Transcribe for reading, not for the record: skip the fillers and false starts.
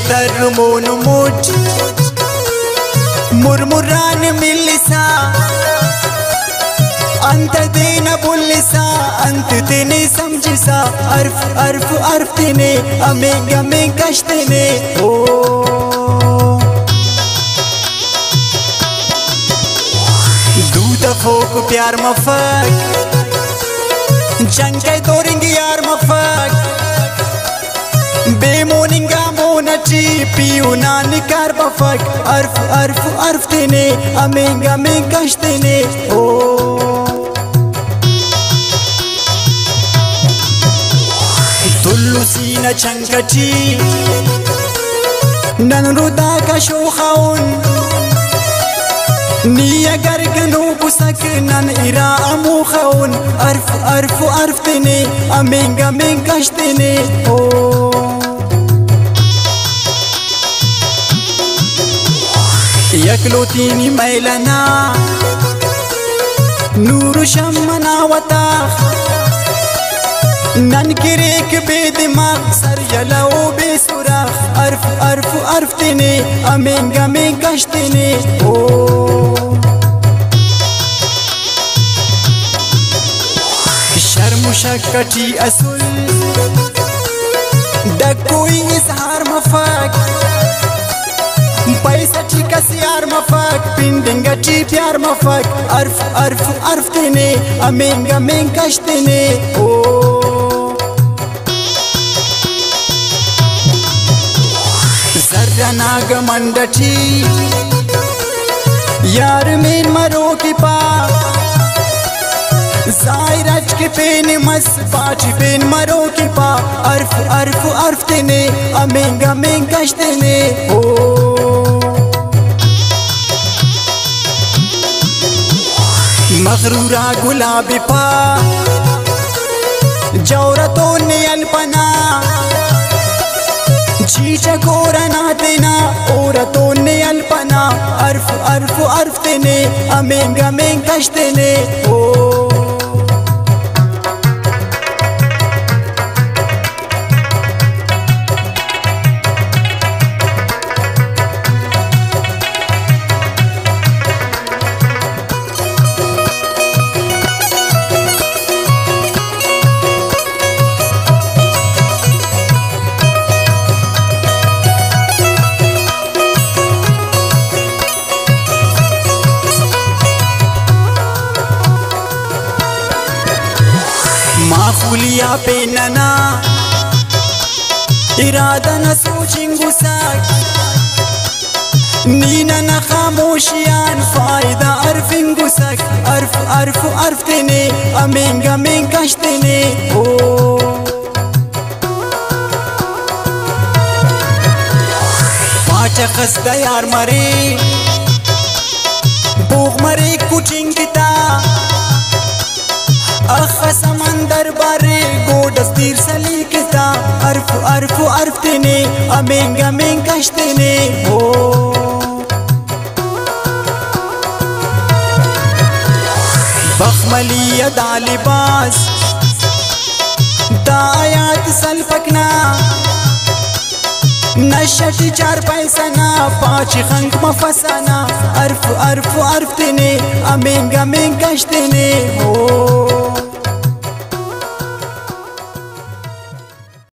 तर मोन मोट मुरमुरान मिलिसा अंत देना बुलिसा अंत तेने समझिसा अर्फ अर्फ अर्फ तेने अमे गमे कष्ट ने ओ दूध फोक प्यार मफक जंग के दोरिंग यार मफक बेमोनिंगा मोनची पियो नानी कार बफक अर्फ अर्फ अर्फ तेने अमेंगा में कष्ट ने ओ तुल्लु सीना चंकची ननरुदा का शोखाउन निया गरगनो बुसक नन इरा अमुखाउन अर्फ अर्फ अर्फ तेने अमेंगा में कष्ट ने ओ यकलो तीनी मैलना नूर शमना वता नन किरेक बेदिमाग सर जलाओ बेसुराख अर्फ अर्फ अर्फ तेने अमेंगा में कष्ट ने ओ शर्म शक्कटी असुल डकोई इजहार मफक पैसा ठिकस यार मफक पिंडिंगा ची प्यार मफक अर्फ अर्फ अर्फ तेने अमेंगा में कष्ट ने ओ जर्रा नाग मंडठी यार में मरो की पा जायरज के पेन मस पाच पेन मरो की पा अर्फ अर्फ अर्फ तेने अमेंगा में कष्ट ने ओ मगरूरा गुलाबी पा जौरतो ने अल्पना चीचा कोरना तेना औरतो ने अल्पना अर्फ अर्फ अर्फ तेने अमेंगा में कष्ट ने ओ माखुलिया पे नना इरादा न सोचिंगुसाक नीना न खामोशियान फायदा अर्फिंगुसाक अर्फ अर्फ अर्फ तेने अमेंगा में कष्ट ने ओ पाचा खस्ता यार मरे बोग मरे कुचिंगिता अख समंदर बारे गोडस तीर सलीकता अर्फ अर्फ अर्फ तेने अमेंगा में कष्ट ने हो बखमलिया दालिबास दायात सलपकना नशटी चार पैसा ना पाँच खंक मफसाना अर्फ अर्फ अर्फ तेने अमेंगा में कष्ट ने